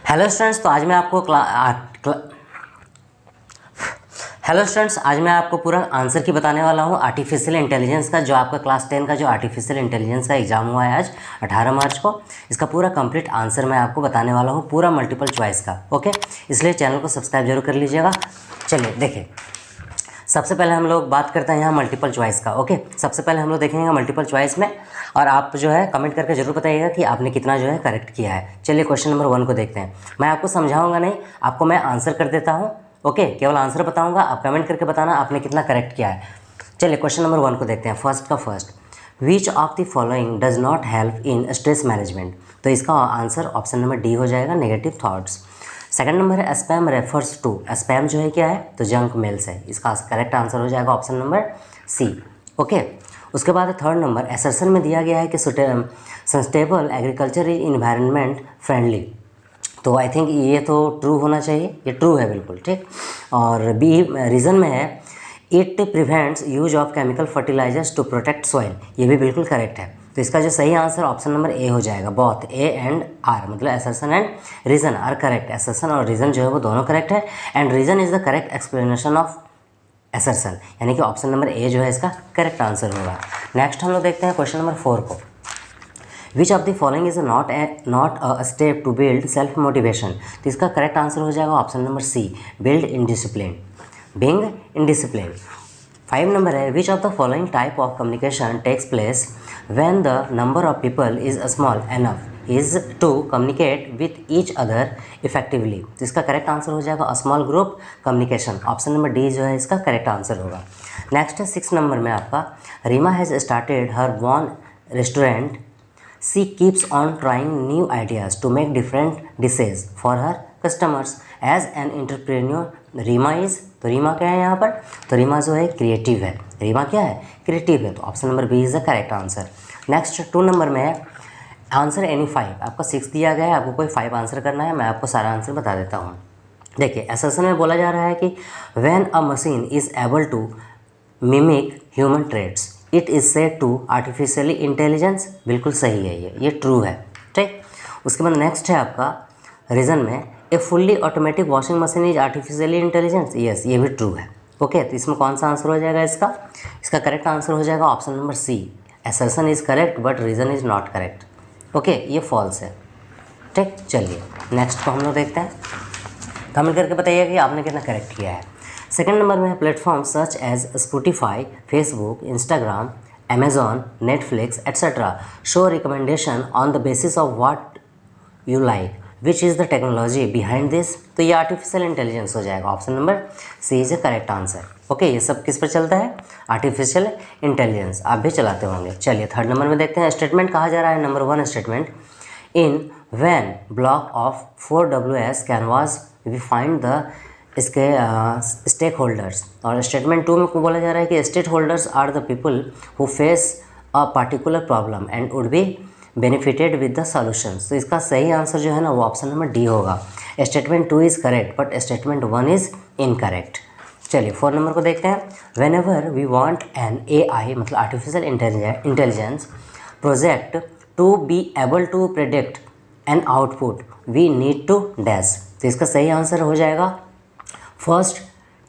Hello students, तो आज मैं आपको हेलो स्टूडेंट्स, आज मैं आपको पूरा आंसर की बताने वाला हूँ आर्टिफिशियल इंटेलिजेंस का, जो आपका क्लास 10 का जो आर्टिफिशियल इंटेलिजेंस का एग्जाम हुआ है आज 18 मार्च को। इसका पूरा कंप्लीट आंसर मैं आपको बताने वाला हूँ, पूरा मल्टीपल चॉइस का। ओके, इसलिए चैनल को सब्सक्राइब जरूर कर लीजिएगा। चलिए देखिए, सबसे पहले हम लोग बात करते हैं यहाँ मल्टीपल चॉइस का। ओके, सबसे पहले हम लोग देखेंगे मल्टीपल चॉइस में, और आप जो है कमेंट करके जरूर बताइएगा कि आपने कितना जो है करेक्ट किया है। चलिए क्वेश्चन नंबर 1 को देखते हैं। मैं आपको समझाऊंगा नहीं, आपको मैं आंसर कर देता हूँ। ओके, केवल आंसर बताऊंगा, आप कमेंट करके बताना आपने कितना करेक्ट किया है। चलिए क्वेश्चन नंबर 1 को देखते हैं। फर्स्ट का first, which of the following does not help in stress management. तो इसका आंसर ऑप्शन नंबर डी हो जाएगा, नेगेटिव थॉट्स। सेकंड नंबर है स्पैम रेफर्स टू। स्पैम जो है क्या है, तो जंक मेल्स है। इसका करेक्ट आंसर हो जाएगा ऑप्शन नंबर सी। ओके, उसके बाद थर्ड नंबर, एसर्शन में दिया गया है कि sustainable agriculture is environment friendly. तो आई थिंक ये तो ट्रू होना चाहिए, ये ट्रू है बिल्कुल ठीक। और बी रीज़न में है it prevents use of chemical fertilizers to protect soil. ये भी बिल्कुल करेक्ट है। तो इसका जो सही आंसर ऑप्शन नंबर ए हो जाएगा। बोथ ए एंड आर, मतलब assertion and reason are correct. Assertion और रीज़न जो है वो दोनों करेक्ट है, and reason is the correct explanation of assertion, यानी कि ऑप्शन नंबर ए जो है इसका करेक्ट आंसर होगा। नेक्स्ट हम लोग देखते हैं क्वेश्चन नंबर 4 को। Which of the following is not a step to build self motivation. तो इसका करेक्ट आंसर हो जाएगा option number C, build in discipline, being in discipline. 5 number है, which of the following type of communication takes place when the number of people is small enough is to communicate with each other effectively. तो इसका correct answer हो जाएगा small group communication. Option number D जो है इसका correct answer होगा। Next है 6 number में आपका, Reema has started her own restaurant. She keeps on trying new ideas to make different dishes for her customers. As an entrepreneur, Reema is, तो रीमा क्या है यहाँ पर, तो रीमा जो है क्रिएटिव है। रीमा क्या है, क्रिएटिव है। तो option number B is the correct answer. Next 2 number में है आंसर एनी 5। आपका 6 दिया गया है, आपको कोई 5 आंसर करना है। मैं आपको सारा आंसर बता देता हूँ। देखिए, एसर्शन में बोला जा रहा है कि when a machine is able to mimic human traits it is said to artificially intelligence. बिल्कुल सही है, ये ट्रू है ठीक। उसके बाद नेक्स्ट है आपका रीज़न में, a fully automatic washing machine is artificially intelligence. Yes, ये भी ट्रू है। ओके, तो इसमें कौन सा आंसर हो जाएगा इसका करेक्ट आंसर हो जाएगा option number C, assertion is correct but reason is not correct. Okay, ये फॉल्स है ठीक। चलिए नेक्स्ट को हम लोग देखते हैं। कमेंट करके बताइए कि आपने कितना करेक्ट किया है। सेकंड नंबर में है platform such as Spotify, Facebook, Instagram, Amazon, Netflix etcetera show recommendation on the basis of what you like, which is the technology behind this. तो ये आर्टिफिशियल इंटेलिजेंस हो जाएगा। Option number C is the correct answer. Okay, ये सब किस पर चलता है, आर्टिफिशियल इंटेलिजेंस। आप भी चलाते होंगे। चलिए थर्ड नंबर में देखते हैं। स्टेटमेंट कहा जा रहा है number 1 statement, in when block of 4WS canvas we find the इसके स्टेक होल्डर्स। और स्टेटमेंट 2 में को बोला जा रहा है कि stakeholders are the people who face a particular problem and would be benefited with the solutions. तो इसका सही आंसर जो है ना वो ऑप्शन नंबर डी होगा। Statement 2 is correct but statement 1 is incorrect. चलिए 4 नंबर को देखते हैं। Whenever we want an AI, मतलब artificial intelligence project to be able to predict an output we need to dash. तो इसका सही answer हो जाएगा first,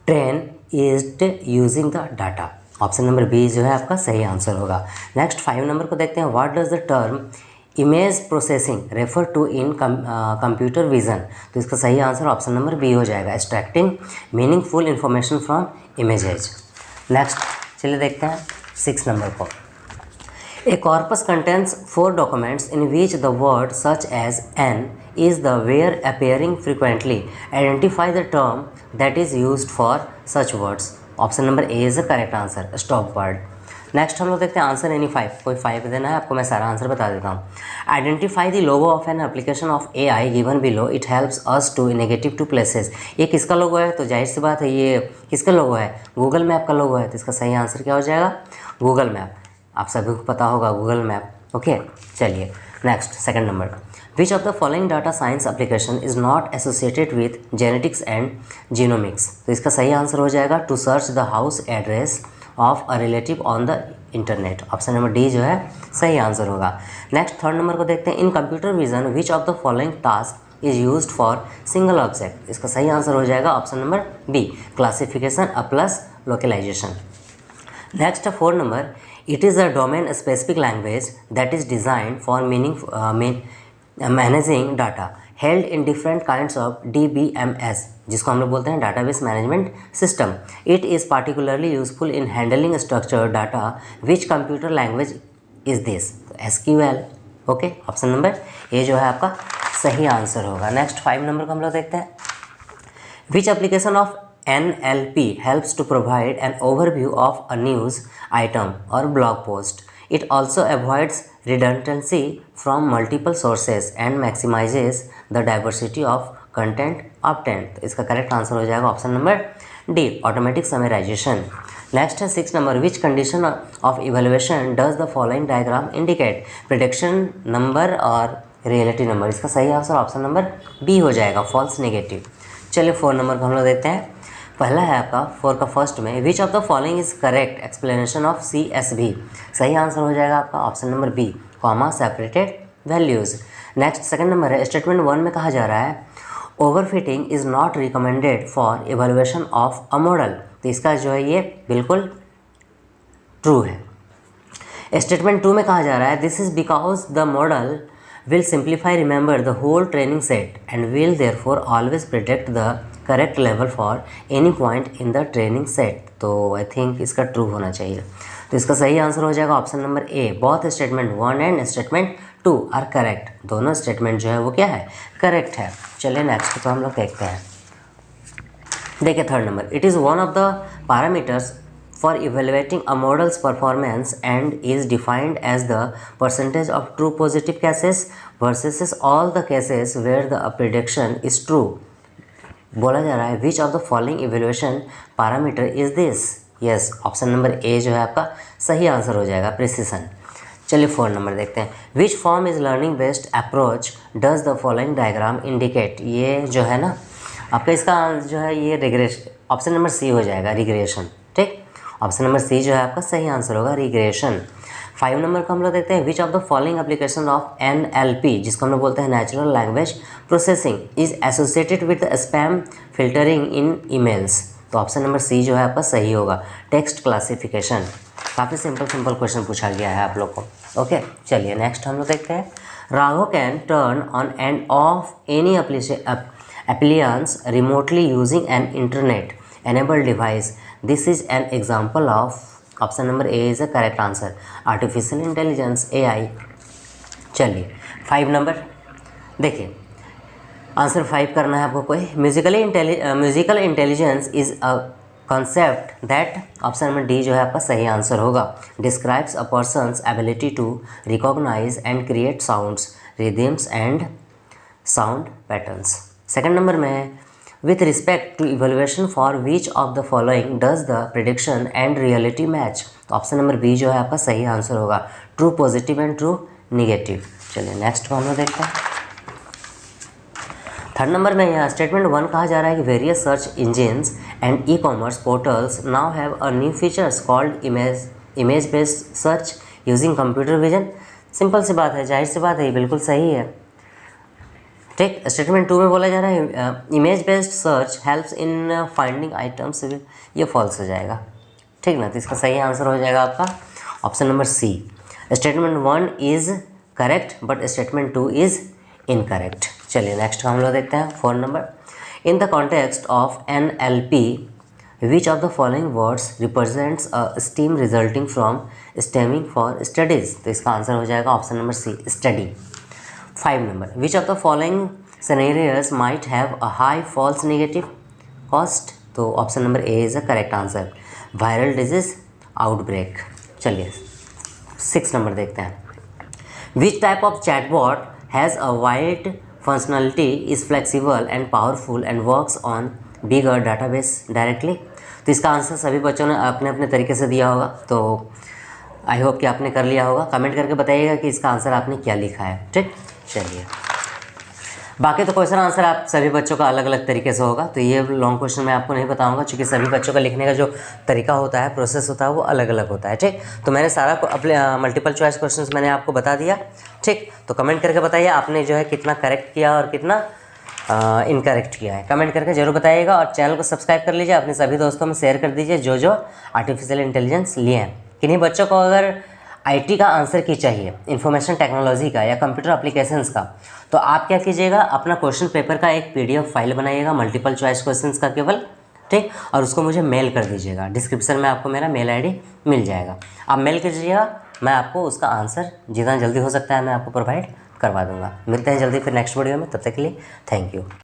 train is using the data. Option number B जो है आपका सही आंसर होगा। नेक्स्ट 5 नंबर को देखते हैं। What does the term image processing refer to in computer vision. तो इसका सही आंसर ऑप्शन नंबर बी हो जाएगा, extracting meaningful information from images. Next चलिए देखते हैं 6 नंबर को। A corpus contains 4 documents in which the word such as an is the where appearing frequently. Identify the term that is used for such words. Option number A is the correct answer, stop word. Next हम लोग देखते हैं answer any 5। कोई 5 देना है आपको, मैं सारा आंसर बता देता हूँ। Identify the logo of an application of AI given below, it helps us to navigate to places. ये किसका लोगो है, तो जाहिर सी बात है ये किसका लोगो है, गूगल मैप का लोगो है। तो इसका सही आंसर क्या हो जाएगा, गूगल मैप। आप सभी को पता होगा गूगल मैप। ओके, चलिए next second number, which of the following data science application is not associated with genetics and genomics. तो इसका सही आंसर हो जाएगा to search the house address of a relative on the internet. Option number D जो है सही answer होगा। Next third number को देखते हैं। In computer vision which of the following task is used for single object. इसका सही answer हो जाएगा option number B, classification plus localization. Next 4 number, it is a domain specific language that is designed for managing data held in different kinds of DBMS, जिसको हम लोग बोलते हैं database management system. It is particularly useful in handling structured data. Which computer language is this? SQL। Okay, option number ए जो है आपका सही answer होगा। नेक्स्ट 5 नंबर को हम लोग देखते हैं। Which application of NLP helps to provide an overview of a news item or blog post. It also avoids redundancy from multiple sources and maximizes the diversity of content obtained. तो इसका correct answer हो जाएगा option number D, automatic summarization. Next है 6 number, which condition of evaluation does the following diagram indicate? Prediction number और reality number. इसका सही answer option number B हो जाएगा, फॉल्स नेगेटिव। चलिए 4 नंबर को हम लोग देखते हैं। पहला है आपका 4 का फर्स्ट में, which of the following is correct explanation of CSV? सही आंसर हो जाएगा आपका option number B, comma separated values. Next second number है, स्टेटमेंट 1 में कहा जा रहा है overfitting is not recommended for evaluation of a model. तो इसका जो है ये बिल्कुल ट्रू है। स्टेटमेंट 2 में कहा जा रहा है this is because the model will simplify remember the whole training set and will therefore always predict the correct level for any point in the training set। तो आई थिंक इसका true होना चाहिए। तो इसका सही आंसर हो जाएगा option number A, both statement 1 and statement 2 are correct. दोनों स्टेटमेंट जो है वो क्या है, करेक्ट है। चलिए नेक्स्ट तो हम लोग देखते हैं। देखिए 3rd number, it is one of the parameters for evaluating a model's performance and is defined as the percentage of true positive cases versus all the cases where the prediction is true। बोला जा रहा है which of the following evaluation parameter is this? yes, option number ए जो है आपका सही answer हो जाएगा, प्रिसिशन। चलिए 4 नंबर देखते हैं। Which form is learning based approach does the following diagram indicate? ये जो है ना आपका इसका जो है ये रिग्रेशन, ऑप्शन नंबर सी हो जाएगा, रिग्रेशन। ठीक, ऑप्शन नंबर सी जो है आपका सही आंसर होगा, रिग्रेशन। 5 नंबर को हम लोग देखते हैं। विच of the following application of NLP, जिसको हम लोग बोलते हैं natural language processing, is associated with spam filtering in emails? तो ऑप्शन नंबर सी जो है आपका सही होगा, टेक्स्ट क्लासिफिकेशन। काफ़ी सिंपल पूछा गया है आप लोग को। ओके, चलिए नेक्स्ट हम लोग देखते हैं। Raghav can turn on end of any appliance remotely using an internet enabled device. This is an example of, option number A is a correct answer, artificial intelligence, AI। चलिए 5 नंबर देखिए, answer 5 करना है आपको कोई। Musical intelligence is a concept that, option number D जो है आपका सही आंसर होगा, describes a person's ability to recognize and create sounds, rhythms and sound patterns. Second number में है with respect to evaluation for which of the following does the prediction and reality match? तो option number B जो है आपका सही answer होगा, true positive and true negative. चलिए next को हम लोग देखते हैं। 3rd नंबर में यहाँ स्टेटमेंट 1 कहा जा रहा है कि various search engines and e-commerce portals now have a new features called image based search using computer vision. Simple सी बात है, जाहिर सी बात है, ये बिल्कुल सही है। ठीक, स्टेटमेंट 2 में बोला जा रहा है image based search helps in finding items, ये फॉल्स हो जाएगा। ठीक ना, तो इसका सही आंसर हो जाएगा आपका option number C. Statement 1 is correct but statement 2 is incorrect. चलिए नेक्स्ट हम लोग देखते हैं 4 number. In the context of NLP which of the following words represents a stem resulting from stemming for studies? तो इसका आंसर हो जाएगा option number C, study. 5 number, which of the following scenarios might have a high false negative cost? तो option number A is a correct answer, viral disease outbreak. चलिए 6 number देखते हैं। Which type of chatbot has a wide functionality, is flexible and powerful and works on bigger database directly? तो इसका answer सभी बच्चों ने अपने अपने तरीके से दिया होगा, तो आई होप कि आपने कर लिया होगा। कमेंट करके बताइएगा कि इसका आंसर आपने क्या लिखा है। ठीक, चलिए बाकी तो क्वेश्चन आंसर आप सभी बच्चों का अलग अलग तरीके से होगा, तो ये लॉन्ग क्वेश्चन मैं आपको नहीं बताऊंगा क्योंकि सभी बच्चों का लिखने का जो तरीका होता है, प्रोसेस होता है, वो अलग अलग होता है। ठीक, तो मैंने सारा अपने मल्टीपल चॉइस क्वेश्चंस मैंने आपको बता दिया। ठीक, तो कमेंट करके बताइए आपने जो है कितना करेक्ट किया और कितना इनकरेक्ट किया है, कमेंट करके जरूर बताइएगा। और चैनल को सब्सक्राइब कर लीजिए, अपने सभी दोस्तों में शेयर कर दीजिए जो जो आर्टिफिशियल इंटेलिजेंस लिए हैं। किन्हीं बच्चों को अगर आईटी का आंसर की चाहिए, इंफॉर्मेशन टेक्नोलॉजी का या कंप्यूटर एप्लीकेशंस का, तो आप क्या कीजिएगा, अपना क्वेश्चन पेपर का एक पीडीएफ फाइल बनाइएगा मल्टीपल चॉइस क्वेश्चंस का केवल, ठीक, और उसको मुझे मेल कर दीजिएगा। डिस्क्रिप्शन में आपको मेरा मेल आईडी मिल जाएगा, आप मेल कीजिएगा, मैं आपको उसका आंसर जितना जल्दी हो सकता है मैं आपको प्रोवाइड करवा दूंगा। मिलते हैं जल्दी फिर नेक्स्ट वीडियो में, तब तक के लिए थैंक यू।